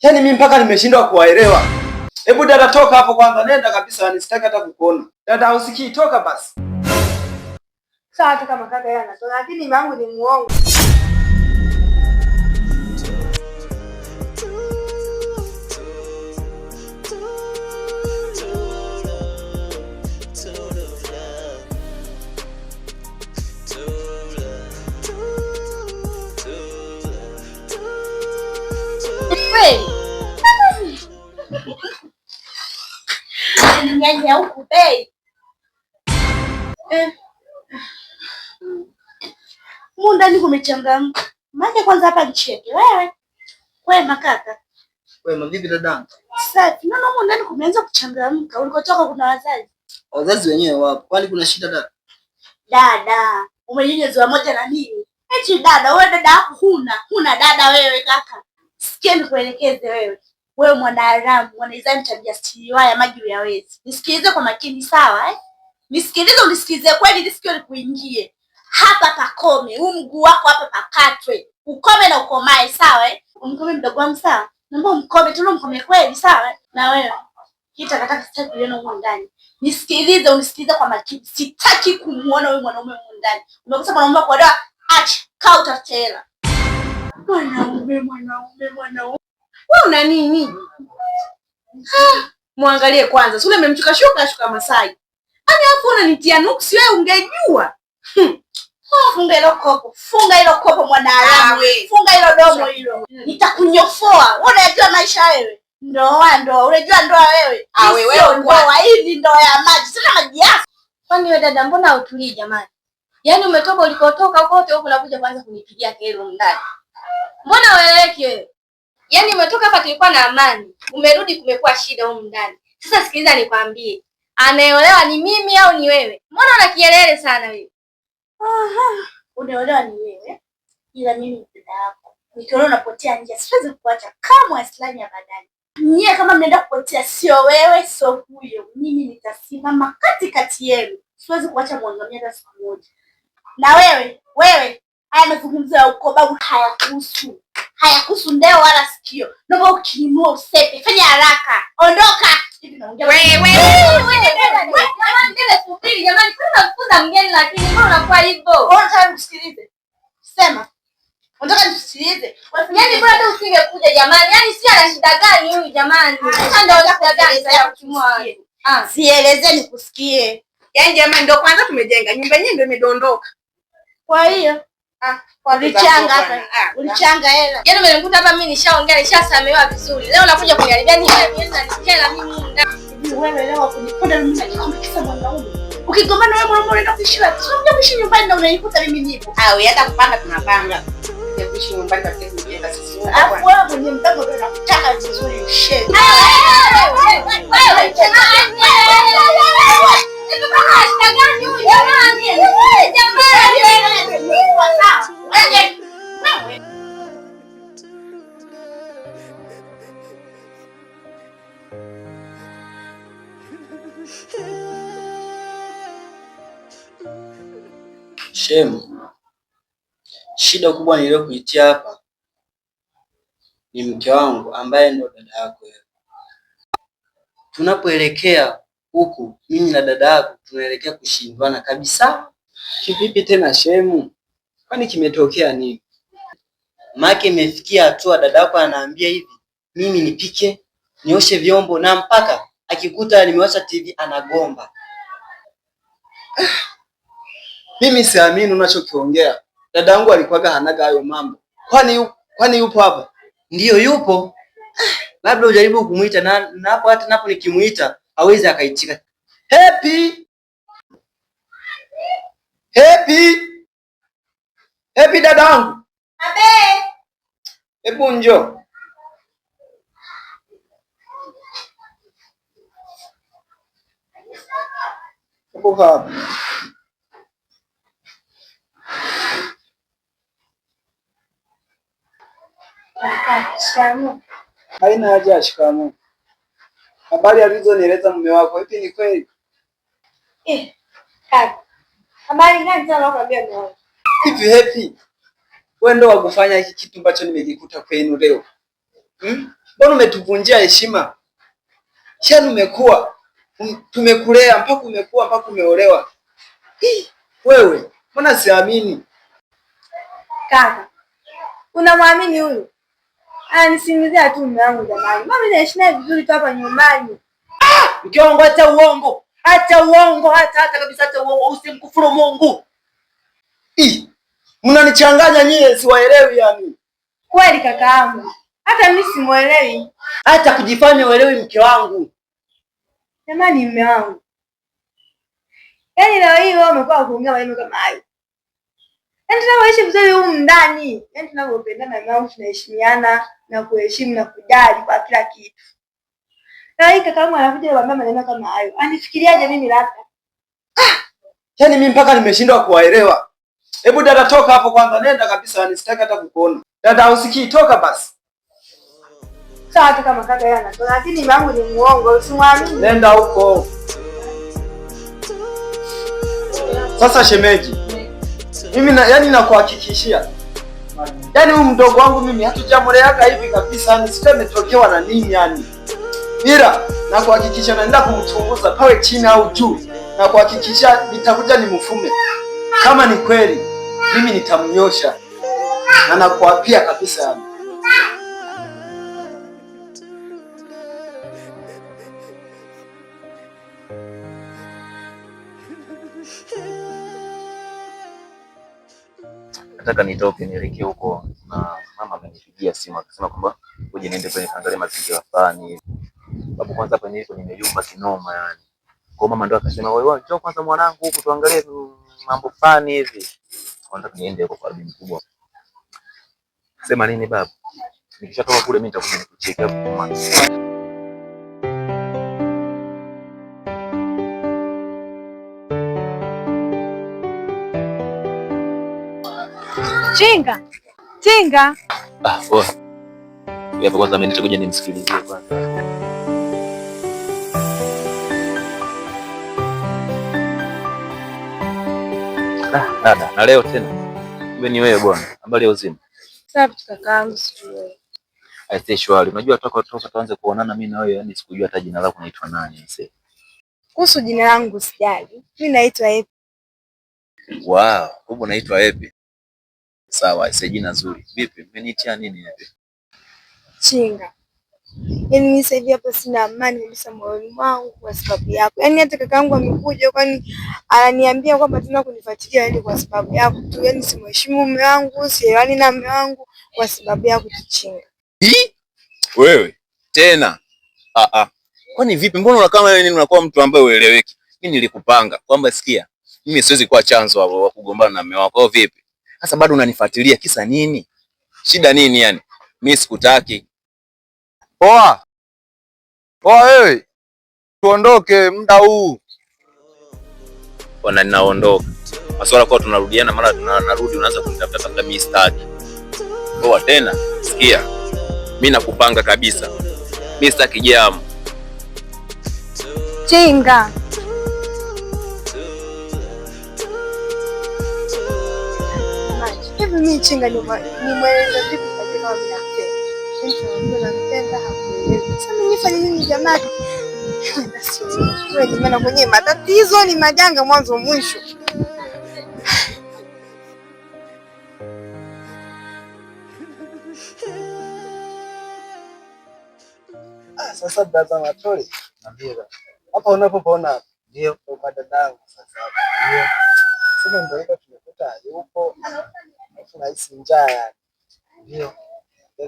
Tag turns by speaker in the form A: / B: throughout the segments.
A: Yaani mimi mpaka nimeshindwa kuwaelewa. Hebu dada toka hapo kwanza, nenda kabisa, nisitaki hata kukuona. Dada usikii, toka basi.
B: Sawa hata kama kaka yeye anatoka, lakini mama yangu ni muongo. Nyanya huku bei. Ndani kumechangamka. Maana kwanza hapa nicheke. Wewe. Kwema kaka.
A: Kwema vipi dadangu?
B: Safi. Naona ndani kumeanza kuchangamka. Ulikotoka kuna wazazi?
A: Wazazi wenyewe wapo. Kwani kuna shida dada?
B: Dada, umenyonyezwa moja na nini? Eti dada, wewe dada yako huna dada wewe kaka. Sikia nikuelekeze wewe. Wewe mwanaharamu, mwanaizamu tabia siwaya maji ya wezi. Nisikilize kwa makini sawa Nisikilize unisikize kweli nisikio likuingie. Hapa pakome, huu mguu wako hapa pakatwe. Ukome na ukomae sawa Umkome mdogo wangu sawa? Naomba umkome tu umkome kweli sawa Na wewe nataka sitaki kuona huko ndani. Nisikilize unisikize kwa makini. Sitaki kumuona wewe mwanaume huko ndani. Umekosa mwanaume kwa doa, acha kaa utatela. Mwanaume. Wewe una nini? Muangalie kwanza. Sule memchuka shuka Masai. Ani hapo unanitia nuksi wewe ungejua. Funga hilo kopo mwanadamu wewe. Funga hilo domo hilo. Nitakunyofoa. Wewe unajua maisha wewe. Ndoa. Unajua ndoa wewe. Wewe ndoa hii ni ndoa ya maji. Sina maji yako.
C: Kwani wewe dada mbona utulii jamani? Yaani umetoka ulikotoka kote huko unakuja kwanza kunipigia kelele ndani. Mbona weeleki wewe? Yaani umetoka hapa tulikuwa na amani. Umerudi kumekuwa shida huko ndani. Sasa sikiliza nikwambie. Anayeolewa ni mimi au ni wewe? Mbona una kielele sana wewe?
B: Unaolewa ni wewe. Ila mimi ni dada yako. Nikiona unapotea nje siwezi kuacha kama Islamu ya badani. Nyie kama mnaenda kupotea sio wewe sio huyo. Mimi nitasimama katikati yenu. Siwezi kuacha muangamia hata siku moja. Na wewe haya mazungumzo ya uko babu hayakuhusu. Hayakuhusu ndeo wala sikio. Naomba ukinunua usepe. Fanya haraka. Ondoka.
C: Wewe subiri jamani, kuna kufuza mgeni lakini mbona unakuwa hivyo?
B: Unataka kusikilize? Sema. Unataka nisikilize?
C: Yaani bora tu usingekuja jamani. Yaani si ana shida gani huyu jamani? Sasa ndio shida gani sasa ukimwa?
B: Sielezeni kusikie.
D: Yaani jamani ndio kwanza tumejenga. Nyumba yenyewe ndio imedondoka.
B: Kwa hiyo ulichanga hapa. Ulichanga hela.
C: Yaani umenikuta hapa mimi nishaongea nishasamehewa vizuri. Leo unakuja kuniharibia ni wewe mimi nanikela mimi ndani.
B: Wewe leo kuniponda mimi nakikombe mwanaume. Ukigombana wewe mwanaume unaenda kuishiwa. Sio kuishi nyumbani na unaikuta mimi nipo.
D: Hata kupanga tunapanga. Ya kuishi nyumbani kwa sababu tunajenga sisi.
B: Alafu wewe mwenye mdomo ndio unakutaka vizuri ushe.
A: Shemu, shida kubwa niliyokuitia hapa ni mke wangu ambaye ndo dada yako wewe. Tunapoelekea huku mimi na dada yako tunaelekea kushindwana kabisa. Kivipi tena shemu? Kwani kimetokea nini? Maki imefikia hatua dada yako anaambia hivi, mimi nipike, nioshe vyombo na mpaka akikuta nimewasha TV anagomba. Mimi siamini unachokiongea. Dada yangu alikuwaga hanaga hayo mambo. Kwani yupo hapa? Ndiyo yupo. Labda ujaribu kumuita na hapo hata napo nikimuita hawezi akaitika. Happy! Happy dada yangu.
B: Abe.
A: Hebu njoo. Hebu hapa.
B: Shikamoo.
A: Haina haja ya shikamoo. Habari alizonieleza mume wako hivi ni kweli?
B: Kaka. Habari gani sana unakwambia mume wangu?
A: Hivi Happy, wewe ndo wakufanya hiki kitu ambacho nimekikuta kwenu leo. Mbona umetuvunjia heshima? Shani umekuwa tumekulea mpaka umekuwa mpaka umeolewa. Wewe, mbona siamini?
C: Kaka, unamwamini huyu? Anisimizia tu mume wangu jamani. Mama naishi naye vizuri tu hapa nyumbani.
A: Mke wangu hata uongo. Hata uongo, hata kabisa hata uongo, usimkufuru Mungu. Mnanichanganya nyie, siwaelewi yani.
C: Kweli kaka yangu. Hata mimi simuelewi.
A: Hata kujifanya uelewi mke wangu.
C: Jamani mume wangu. Yaani leo hii wewe umekuwa kuongea maneno kama hayo. Yaani tunaishi vizuri huko ndani. Yaani tunavyopendana na wao tunaheshimiana na kuheshimu na kujali kwa kila kitu. Leo hii kaka yangu anakuja kuambia maneno kama hayo. Anifikiriaje mimi labda?
A: Yaani mimi mpaka nimeshindwa kuwaelewa. Hebu dada toka hapo kwanza, nenda kabisa, nisitaki hata kukuona. Dada usikii, toka basi.
C: Sawa tu kama kaka yeye anatoka, lakini mume wangu ni muongo, usimwamini.
A: Nenda huko. Sasa shemeji, mimi yani nakuhakikishia. Yaani huyu mdogo wangu mimi hatujamuleaga hivi kabisa, yani sio ametokewa na nini yani. Ila nakuhakikisha naenda kumchunguza pawe chini au juu. Na kuhakikisha nitakuja nimfume. Kama ni kweli, mimi nitamnyosha. Na nakuapia kabisa yani.
E: Nataka nitoke nielekee huko na mama amenipigia simu akasema kwamba uje niende kwenye kuangalia mazingira fulani. Babu kwanza hapa nilipo nimeyumba kinoma yani. Kwa mama ndo akasema wewe njoo kwanza mwanangu huku tuangalie mambo fulani hivi. Nataka niende huko kwa bibi mkubwa. Sema nini babu? Nikishatoka kule mimi nitakuja nikucheki hapo mama.
C: Chinga. Chinga.
E: Poa. Hapo kwanza mimi nitakuja nimsikilizie kwanza. Dada, na leo tena. Kumbe ni wewe bwana. Habari ya uzima?
C: Safi kakaangu sijui.
E: Aisee shwari. Unajua toka tuanze kuonana mimi na wewe yani sikujua hata jina lako unaitwa nani aisee.
C: Kuhusu jina langu sijali. Mimi naitwa Epi.
E: Wow, kumbe unaitwa Epi. Sawa, aisee jina zuri. Vipi? Umeniitia nini Epi?
C: Chinga. Yaani mimi sasa hivi hapa sina amani kabisa moyoni mwangu kwa sababu yako. Yaani hata kakaangu amekuja kwani ananiambia kwamba tuna kunifuatilia yani kwa sababu yako tu. Yaani simheshimu mume wangu, sielewani na mume wangu kwa sababu yako Chinga.
E: Wewe tena? Kwani vipi? Mbona unakaa kama wewe unakuwa mtu ambaye ueleweki? Mimi nilikupanga kwamba sikia, mimi siwezi kuwa chanzo wa kugombana na mume wako. Au vipi? Sasa bado unanifuatilia kisa nini? Shida nini yani? Mimi sikutaki.
F: Poa. Poa wewe. Tuondoke muda huu.
E: Bwana ninaondoka. Maswala kwa tunarudiana mara tunarudi unaanza kunitafuta tafuta mimi sitaki. Poa tena. Sikia. Mimi nakupanga kabisa. Mimi sitaki jamu.
C: Chinga. Hivi mimi Chinga ni mweleza vipi katika mimi napenda. Mimi nampenda hakuelewi. Sasa mimi nifanye nini jamani? Wewe jamani kwenye matatizo ni majanga mwanzo mwisho.
A: Sasa dada Matoli, ndio. Hapa unapoona ndio kwa dadangu sasa. Ndio. Sasa ndio hivyo tumekuta yupo. Tunahisi njaa yani. Ndio.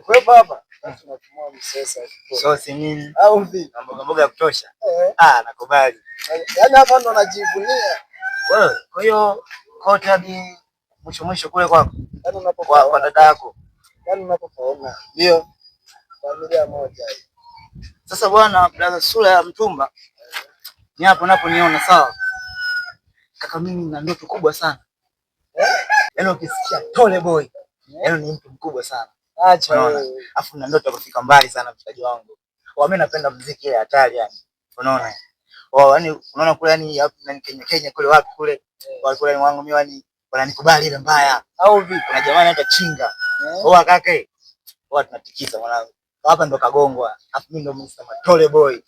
A: Kwa baba, tunatumwa msesa.
G: Sosi nini?
A: Au vipi?
G: Mboga mboga ya kutosha. Nakubali.
A: Yaani hapa ndo najivunia.
G: Wewe, kwa hiyo kote hadi mwisho kule kwako.
A: Yaani unapokuwa
G: kwa dada yako.
A: Yaani unapokuona. Ndio. Familia moja hii.
G: Sasa bwana, brother sura ya mtumba. Ni hapo naponiona sawa. Kaka mimi nina ndoto kubwa sana. Yaani ukisikia Tole Boy, yaani ni mtu mkubwa sana.
A: Acha wewe.
G: Afu nina ndoto kufika mbali sana mshikaji wangu. Mimi napenda muziki ile hatari yani. Unaona? Yaani unaona kule yani Kenya kule wapi kule. Kule wangu mimi yani wananikubali ile mbaya.
A: Au vipi?
G: Kuna jamaa anaitwa Chinga. Kaka. Tunatikisa mwanangu. hapa ndo kagongwa. Alafu mimi ndo Mr. Matole boy.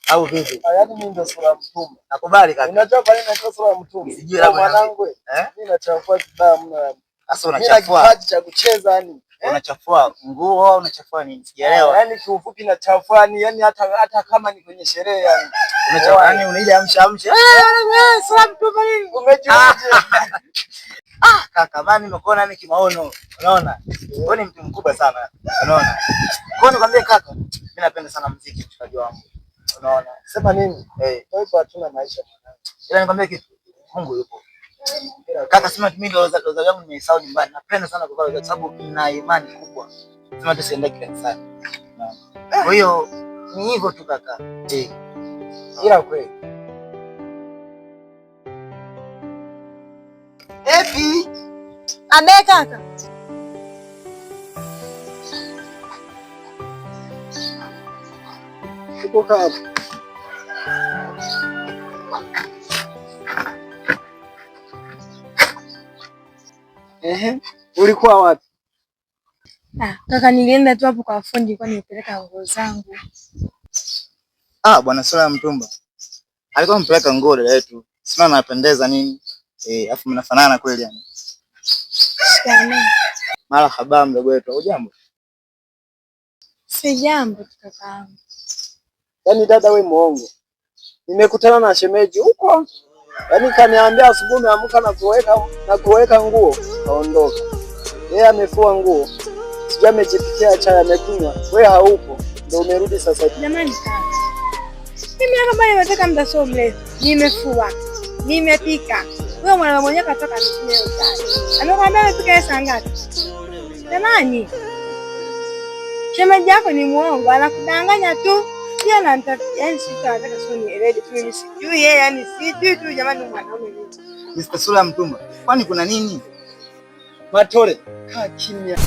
G: Au vipi?
A: Yaani mimi ndo sura mtumba.
G: Nakubali kaka.
A: Unajua kwa nini naitwa sura mtumba?
G: Sijui labda
A: mwanangu. Mimi nachafua damu na
G: sasa unachafua.
A: Mimi kipaji cha kucheza yani.
G: Unachafua nguo au unachafua nini? Sijaelewa.
A: Yaani kiufupi nachafua yani hata kama ni kwenye sherehe yani.
G: Unachafua yani una ile amsha.
A: Sura mtumba nini? Umejuaje?
G: Kaka bani nimekuona mimi kimaono. Unaona? Wewe ni mtu mkubwa sana. Unaona? Kwa nikwambie kaka, mimi napenda sana muziki mshikaji wangu. Unaona?
A: Sema nini? Kwa hivyo hatuna maisha mwanangu.
G: Ila nikwambie kitu. Mungu yupo. Kaka sema mimi ndo loza yangu nimeisahau nyumbani. Napenda sana kuvaa kwa sababu nina imani kubwa. Sema tusiende kanisani. Kwa hiyo ni hivyo tu kaka.
A: Ila kweli.
G: Epi.
B: Abe kaka.
A: Uko hapa. Ulikuwa wapi?
C: Kaka nilienda tu hapo kwa fundi kwa nipeleka nguo zangu.
G: Bwana Sula Mtumba. Alikuwa mpeleka nguo dada yetu. Sina anapendeza nini? Afu mnafanana kweli yani.
C: Shikana.
G: Mara haba mdogo wetu. Hujambo?
C: Si jambo kakaangu.
A: Yaani dada we muongo. Nimekutana na shemeji huko. Yaani kaniambia asubuhi ameamka na kuweka nguo kaondoka. Yeye amefua nguo. Sijui amejipikia chai amekunywa. Wewe haupo. Ndio umerudi sasa hivi.
C: Jamani kaka. Mimi kama nimetaka muda sio mrefu. Nimefua. Nimepika. Wewe mwana mwenyewe katoka nikunywe chai. Anakuambia amepika saa ngapi? Jamani. Shemeji yako ni muongo, anakudanganya tu. Yeye anataka yani sitaka sio nielewe tu mimi sijui yeye yani sijui tu jamani mwanaume mimi.
G: Mr. Sula Mtumba. Kwani kuna nini?
A: Matole, kaa kimya.